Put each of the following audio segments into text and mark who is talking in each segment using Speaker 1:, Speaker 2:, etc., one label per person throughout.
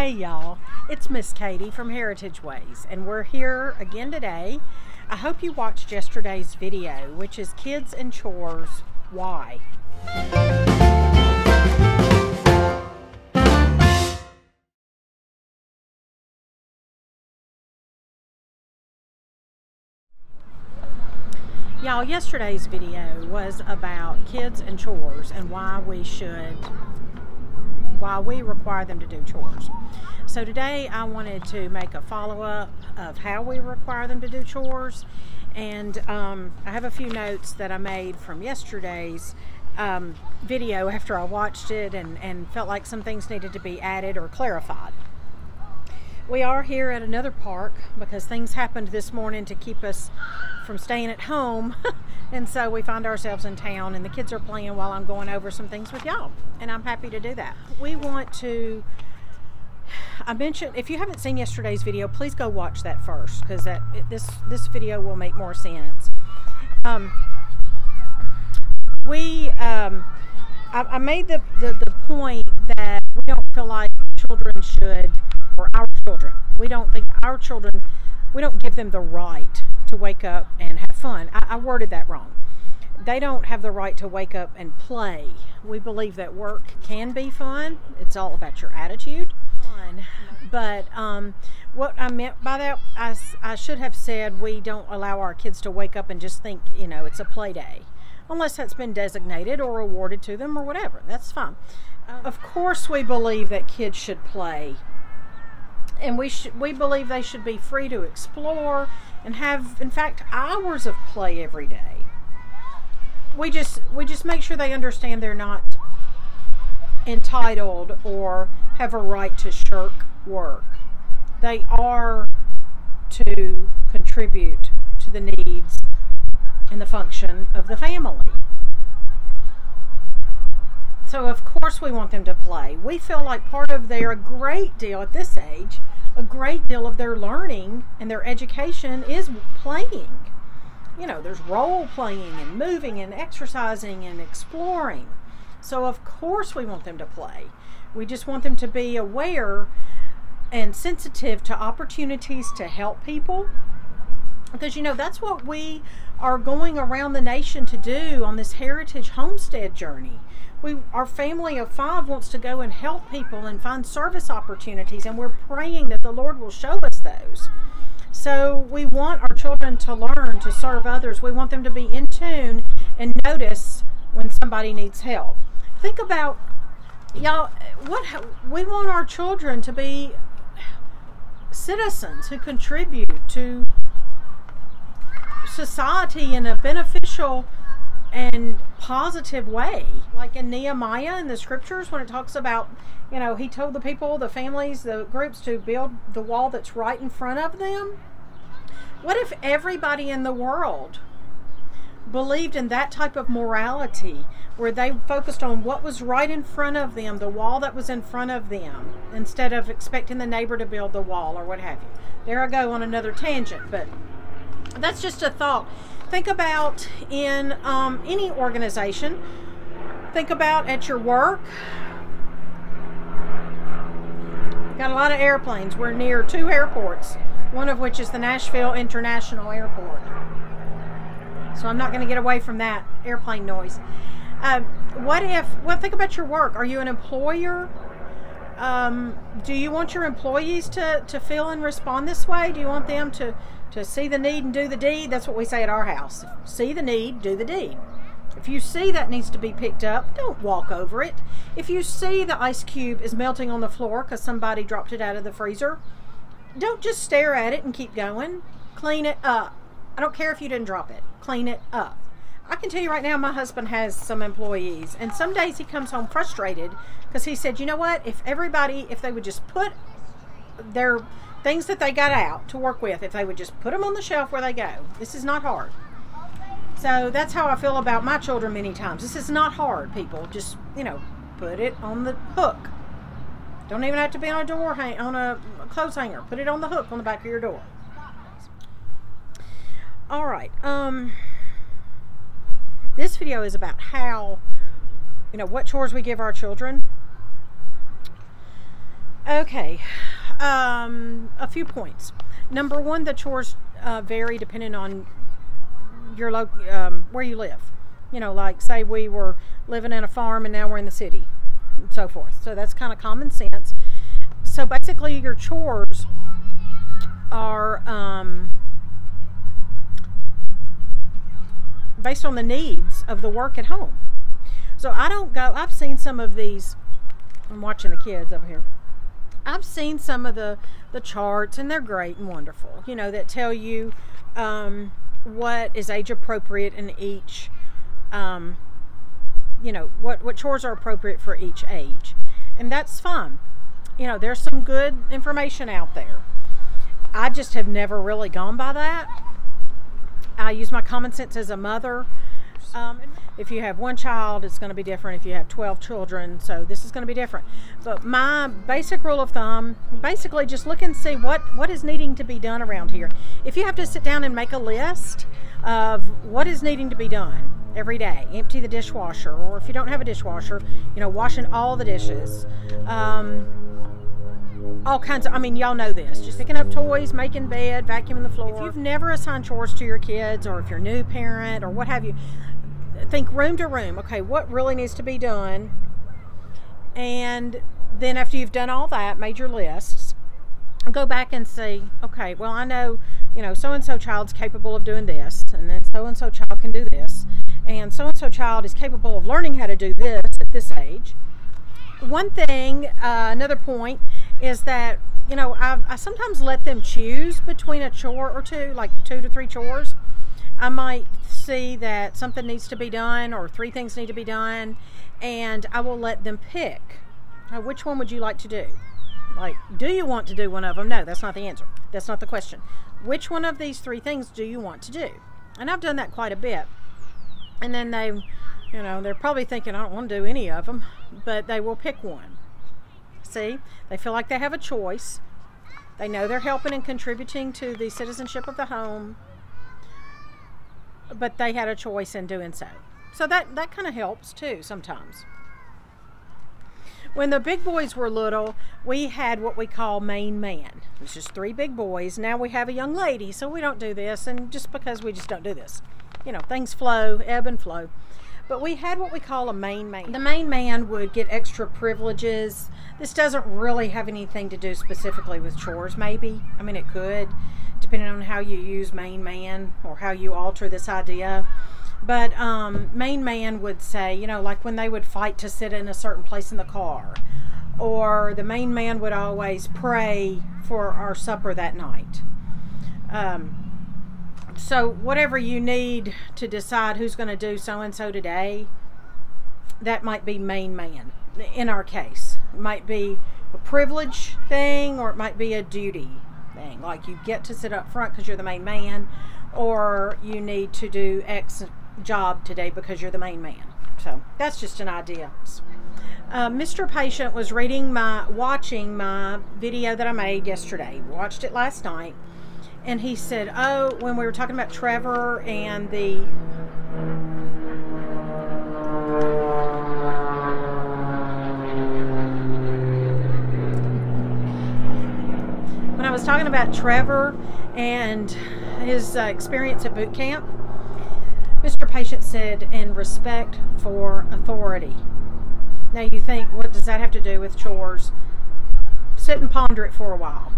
Speaker 1: Hey y'all, it's Miss Katie from Heritage Ways, and we're here again today. I hope you watched yesterday's video, which is Kids and Chores, Why? Y'all, yesterday's video was about kids and chores and why we require them to do chores. So today I wanted to make a follow-up of how we require them to do chores, and I have a few notes that I made from yesterday's video after I watched it and felt like some things needed to be added or clarified. We are here at another park because things happened this morning to keep us from staying at home and so we find ourselves in town, and the kids are playing while I'm going over some things with y'all, and I'm happy to do that. We want to, I mentioned, if you haven't seen yesterday's video, please go watch that first, because this video will make more sense. I made the point that we don't feel like children should, or our children, we don't think our children, we don't give them the right to wake up and have fun. I worded that wrong. They don't have the right to wake up and play. We believe that work can be fun. It's all about your attitude. But what I meant by that, I should have said we don't allow our kids to wake up and just think, you know, it's a play day. Unless that's been designated or awarded to them or whatever. That's fine. Of course we believe that kids should play. And we believe they should be free to explore and have, in fact, hours of play every day. We just make sure they understand they're not entitled or have a right to shirk work. They are to contribute to the needs and the function of the family. So of course we want them to play. We feel like part of a great deal at this age, a great deal of their learning and their education is playing. You know, there's role playing and moving and exercising and exploring. So of course we want them to play. We just want them to be aware and sensitive to opportunities to help people. Because, you know, that's what we are going around the nation to do on this Heritage Homestead journey. Our family of 5 wants to go and help people and find service opportunities, and we're praying that the Lord will show us those. So we want our children to learn to serve others. We want them to be in tune and notice when somebody needs help. Think about, y'all, we want our children to be citizens who contribute to society in a beneficial and positive way. Like in Nehemiah in the scriptures, when it talks about, you know, he told the people, the families, the groups to build the wall that's right in front of them. What if everybody in the world believed in that type of morality, where they focused on what was right in front of them, the wall that was in front of them, instead of expecting the neighbor to build the wall or what have you? There I go on another tangent, but that's just a thought. Think about in any organization. Think about at your work. Got a lot of airplanes. We're near 2 airports, one of which is the Nashville International Airport. So I'm not going to get away from that airplane noise. Think about your work. Are you an employer? Do you want your employees to feel and respond this way? Do you want them to see the need and do the deed? That's what we say at our house. See the need, do the deed. If you see that needs to be picked up, don't walk over it. If you see the ice cube is melting on the floor because somebody dropped it out of the freezer, don't just stare at it and keep going. Clean it up. I don't care if you didn't drop it. Clean it up. I can tell you right now, my husband has some employees, and some days he comes home frustrated because he said, you know what, if they would just put their things that they got out to work with, if they would just put them on the shelf where they go. This is not hard. So that's how I feel about my children many times. This is not hard, people. Just, you know, put it on the hook. Don't even have to be on a door, on a clothes hanger. Put it on the hook on the back of your door. All right. This video is about how, you know, what chores we give our children. Okay, a few points. Number one, the chores vary depending on your where you live. You know, like say we were living in a farm and now we're in the city, and so forth. So that's kind of common sense. So basically, your chores are based on the needs of the work at home. So I don't go. I've seen some of these. I'm watching the kids over here. I've seen some of the charts, and they're great and wonderful, you know, that tell you what is age appropriate in each, you know, what chores are appropriate for each age. And that's fun. You know, there's some good information out there. I just have never really gone by that. I use my common sense as a mother. If you have one child, it's going to be different. If you have 12 children, so this is going to be different. But my basic rule of thumb, basically just look and see what is needing to be done around here. If you have to sit down and make a list of what is needing to be done every day, empty the dishwasher, or if you don't have a dishwasher, you know, washing all the dishes, all kinds of, I mean, y'all know this, just picking up toys, making bed, vacuuming the floor. If you've never assigned chores to your kids, or if you're a new parent or what have you, think room to room. Okay, what really needs to be done? And then after you've done all that, made your lists, go back and see, okay, well, I know, you know, so-and-so child's capable of doing this, and then so-and-so child can do this, and so-and-so child is capable of learning how to do this at this age. One thing, another point, is that, you know, I sometimes let them choose between a chore or two, like 2 to 3 chores. I might see that something needs to be done or 3 things need to be done, and I will let them pick. Which one would you like to do? Like, do you want to do one of them? No, that's not the answer. That's not the question. Which one of these 3 things do you want to do? And I've done that quite a bit. And then they, you know, they're probably thinking, I don't want to do any of them, but they will pick one. See, they feel like they have a choice. They know they're helping and contributing to the citizenship of the home, but they had a choice in doing so. So that kind of helps too sometimes. When the big boys were little, we had what we call main man. It was just 3 big boys. Now we have a young lady, so we don't do this, and just because we just don't do this. You know, things flow, ebb and flow. But we had what we call a main man. The main man would get extra privileges. This doesn't really have anything to do specifically with chores, maybe. I mean, it could, depending on how you use main man or how you alter this idea. But main man would say, you know, like when they would fight to sit in a certain place in the car, or the main man would always pray for our supper that night. So whatever you need to decide who's going to do so-and-so today, that might be main man in our case. It might be a privilege thing, or it might be a duty thing. Like you get to sit up front because you're the main man, or you need to do X job today because you're the main man. So that's just an idea. Mr. Patient was watching my video that I made yesterday. Watched it last night. And he said, oh, when we were talking about Trevor and when I was talking about Trevor and his experience at boot camp, Mr. Patient said, and respect for authority. Now you think, what does that have to do with chores? Sit and ponder it for a while.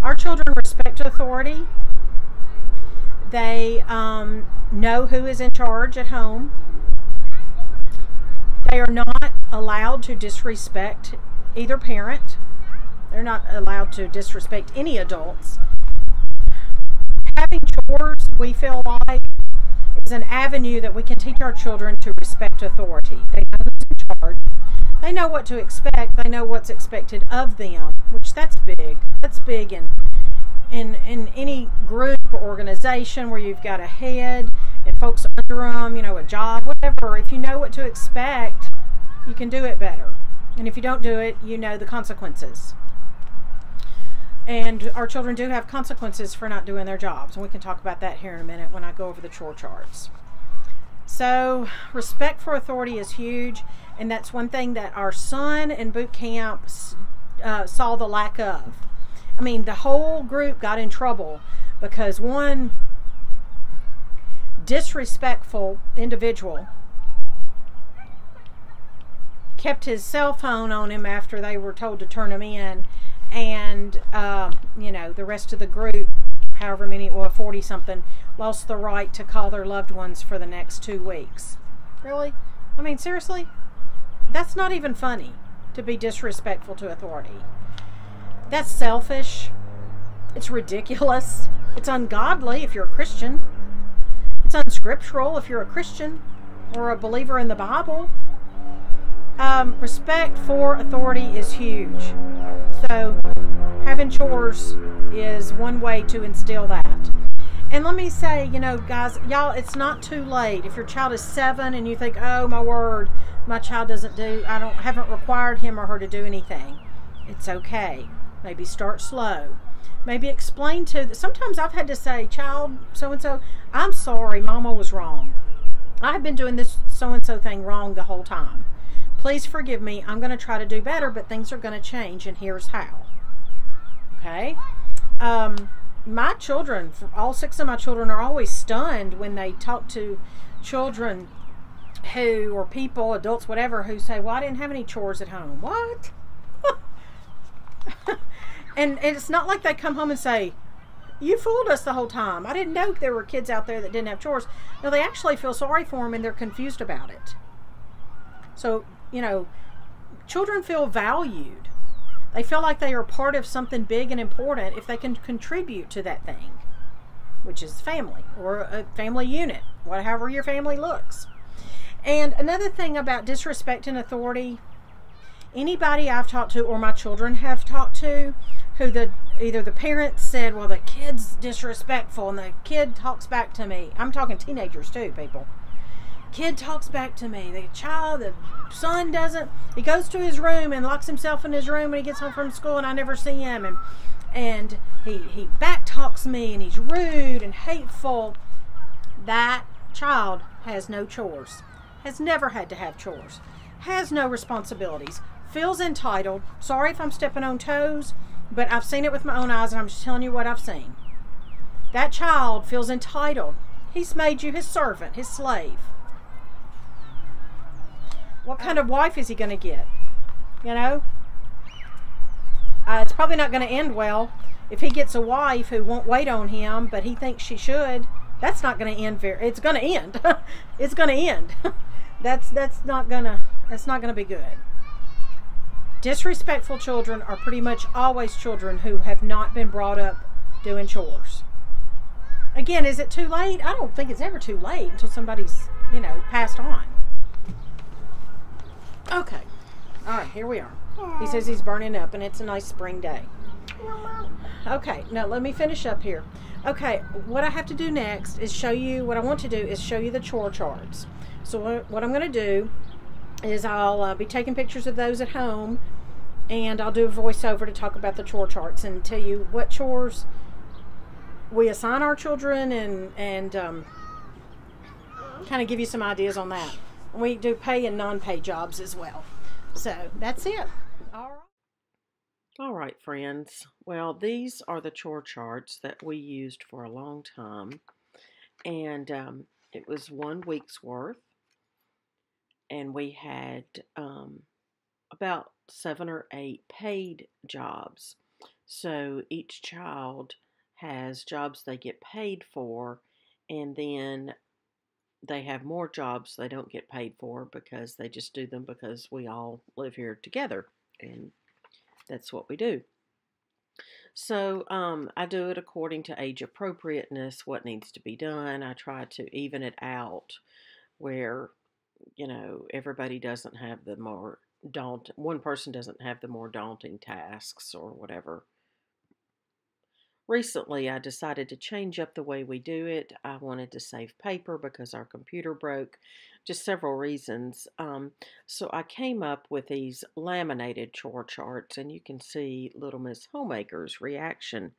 Speaker 1: Our children respect authority. They know who is in charge at home. They are not allowed to disrespect either parent. They're not allowed to disrespect any adults. Having chores, we feel like, is an avenue that we can teach our children to respect authority. They know who's in charge. They know what to expect. They know what's expected of them, which that's big. That's big in any group or organization where you've got a head and folks under them, you know, a job, whatever. If you know what to expect, you can do it better. And if you don't do it, you know the consequences. And our children do have consequences for not doing their jobs. And we can talk about that here in a minute when I go over the chore charts. So respect for authority is huge. And that's one thing that our son in boot camp saw the lack of. I mean, the whole group got in trouble because one disrespectful individual kept his cell phone on him after they were told to turn him in, and you know, the rest of the group, however many, well, 40 something, lost the right to call their loved ones for the next 2 weeks. Really? I mean, seriously? That's not even funny, to be disrespectful to authority. That's selfish. It's ridiculous. It's ungodly if you're a Christian. It's unscriptural if you're a Christian or a believer in the Bible. Respect for authority is huge. So having chores is one way to instill that. And let me say, you know, guys, y'all, it's not too late. If your child is 7 and you think, oh my word, my child haven't required him or her to do anything, it's okay. Maybe start slow. Maybe explain sometimes I've had to say, child so-and-so, I'm sorry, mama was wrong. I've been doing this so-and-so thing wrong the whole time. Please forgive me. I'm going to try to do better, but things are going to change, and here's how. Okay? My children, all 6 of my children, are always stunned when they talk to children or people, adults, whatever, who say, well, I didn't have any chores at home. What? And it's not like they come home and say, you fooled us the whole time. I didn't know there were kids out there that didn't have chores. No, they actually feel sorry for them, and they're confused about it. So, you know, children feel valued. They feel like they are part of something big and important if they can contribute to that thing, which is family or a family unit, however your family looks. And another thing about disrespecting authority, anybody I've talked to or my children have talked to, who either the parents said, well, the kid's disrespectful, and the kid talks back to me. I'm talking teenagers too, people. Kid talks back to me. The son doesn't. He goes to his room and locks himself in his room when he gets home from school, and I never see him. And he back talks me, and he's rude and hateful. That child has no chores. Has never had to have chores. Has no responsibilities. Feels entitled. Sorry if I'm stepping on toes, but I've seen it with my own eyes, and I'm just telling you what I've seen. That child feels entitled. He's made you his servant, his slave. What kind of wife is he going to get? You know? It's probably not going to end well. If he gets a wife who won't wait on him, but he thinks she should, that's not going to end it's going to end. It's going to end. That's not going to be good. Disrespectful children are pretty much always children who have not been brought up doing chores. Again, is it too late? I don't think it's ever too late until somebody's, you know, passed on. Okay. All right, here we are. He says he's burning up, and it's a nice spring day. Okay, now let me finish up here. Okay, what I have to do next is show you, what I want to do is show you the chore charts. So what I'm going to do is I'll be taking pictures of those at home, and I'll do a voiceover to talk about the chore charts and tell you what chores we assign our children, and kind of give you some ideas on that. We do pay and non-pay jobs as well. So that's it.
Speaker 2: All right, friends. Well, these are the chore charts that we used for a long time. And it was 1 week's worth. And we had about 7 or 8 paid jobs. So each child has jobs they get paid for, and then they have more jobs they don't get paid for because they just do them because we all live here together, and that's what we do. So I do it according to age appropriateness, what needs to be done. I try to even it out where, you know, everybody doesn't have the more daunting, one person doesn't have the more daunting tasks or whatever. Recently, I decided to change up the way we do it. I wanted to save paper because our computer broke, just several reasons. So I came up with these laminated chore charts, and you can see Little Miss Homemaker's reaction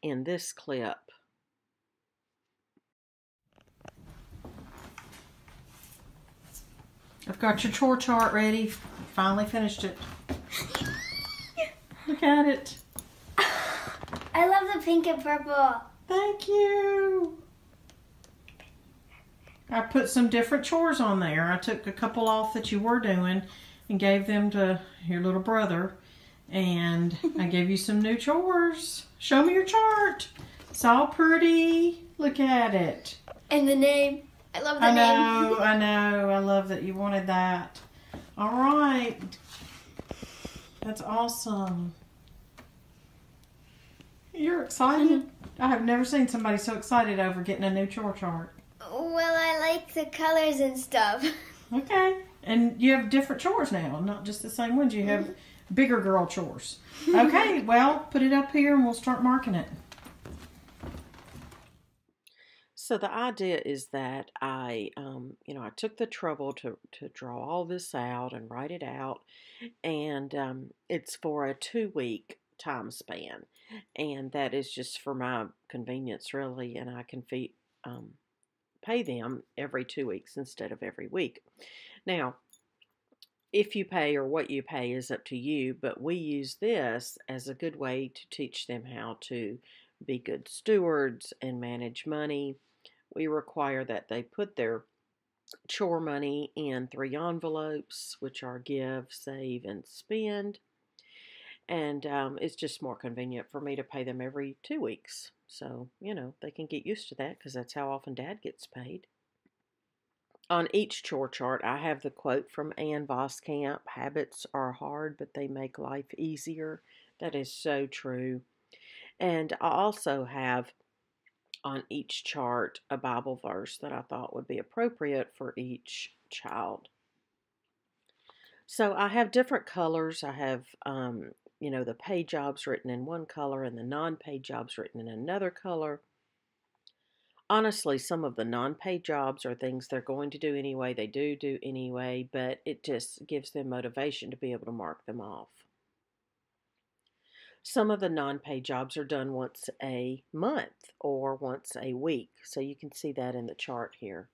Speaker 2: in this clip.
Speaker 1: I've got your chore chart ready. Finally finished it. at it.
Speaker 3: I love the pink and purple.
Speaker 1: Thank you. I put some different chores on there. I took a couple off that you were doing and gave them to your little brother. And I gave you some new chores. Show me your chart. It's all pretty. Look at it.
Speaker 3: And the name. I love the name.
Speaker 1: I know. I love that you wanted that. All right. That's awesome. You're excited? I have never seen somebody so excited over getting a new chore chart.
Speaker 3: Well, I like the colors and stuff.
Speaker 1: Okay. And you have different chores now, not just the same ones. You have bigger girl chores. Okay, well, put it up here and we'll start marking it.
Speaker 2: So the idea is that I took the trouble to draw all this out and write it out, and it's for a 2-week time span, and that is just for my convenience, really, and I can pay them every 2 weeks instead of every week. Now, if you pay or what you pay is up to you, but we use this as a good way to teach them how to be good stewards and manage money. We require that they put their chore money in 3 envelopes, which are give, save, and spend. And it's just more convenient for me to pay them every 2 weeks. So, they can get used to that because that's how often Dad gets paid. On each chore chart, I have the quote from Ann Voskamp, "Habits are hard, but they make life easier." That is so true. And I also have on each chart a Bible verse that I thought would be appropriate for each child. So I have different colors. I have, the paid jobs written in one color and the non-paid jobs written in another color. Honestly, some of the non-paid jobs are things they're going to do anyway. They do anyway, but it just gives them motivation to be able to mark them off. Some of the non-paid jobs are done once a month or once a week, so you can see that in the chart here.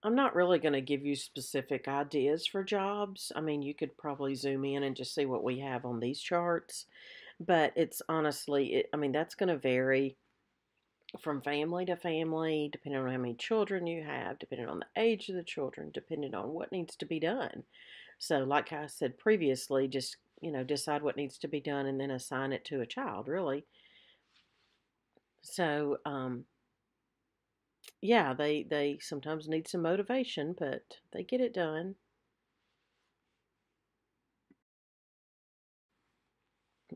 Speaker 2: I'm not really going to give you specific ideas for jobs. I mean, you could probably zoom in and just see what we have on these charts, but it's honestly, that's going to vary from family to family, depending on how many children you have, depending on the age of the children, depending on what needs to be done. So like I said previously, just, decide what needs to be done and then assign it to a child, really. So, yeah, they sometimes need some motivation, but they get it done.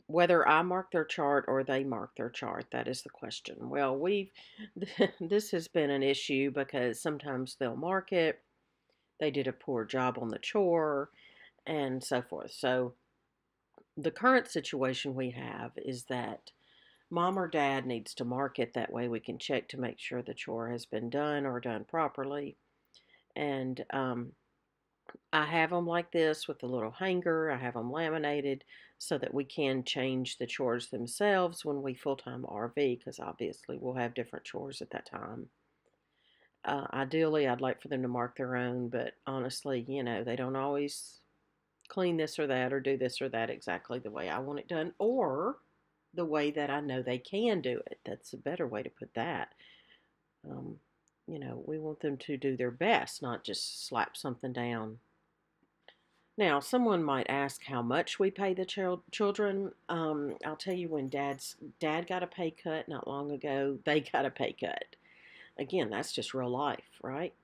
Speaker 2: Whether I mark their chart or they mark their chart, that is the question. Well, this has been an issue because sometimes they'll mark it, they did a poor job on the chore, and so forth. So the current situation we have is that Mom or Dad needs to mark it. That way we can check to make sure the chore has been done or done properly. And I have them like this with a little hanger. I have them laminated so that we can change the chores themselves when we full-time RV, because obviously we'll have different chores at that time. Ideally, I'd like for them to mark their own, but honestly, they don't always clean this or that or do this or that exactly the way I want it done, or the way that I know they can do it. That's a better way to put that. We want them to do their best, not just slap something down. Now, someone might ask how much we pay the children. I'll tell you, when Dad got a pay cut not long ago, they got a pay cut. Again, that's just real life, right?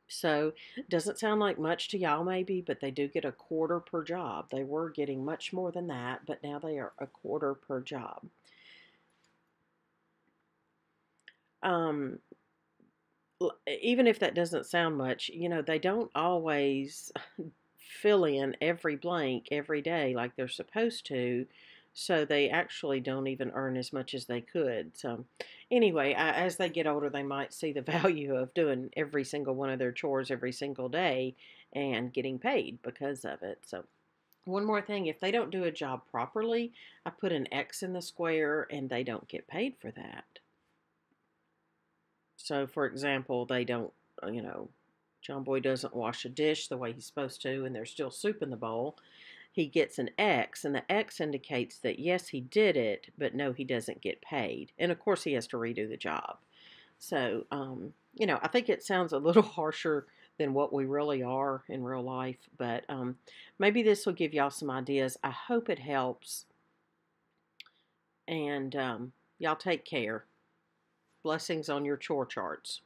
Speaker 2: So, it doesn't sound like much to y'all maybe, but they do get a quarter per job. They were getting much more than that, but now they are a quarter per job. Even if that doesn't sound much, they don't always fill in every blank every day like they're supposed to, so they actually don't even earn as much as they could. So anyway, as they get older, they might see the value of doing every single one of their chores every single day and getting paid because of it. So one more thing, if they don't do a job properly, I put an X in the square and they don't get paid for that. So for example, they don't, John Boy doesn't wash a dish the way he's supposed to, and there's still soup in the bowl, he gets an X, and the X indicates that yes, he did it, but no, he doesn't get paid. And of course, he has to redo the job. So, I think it sounds a little harsher than what we really are in real life, but maybe this will give y'all some ideas. I hope it helps, and y'all take care. Blessings on your chore charts.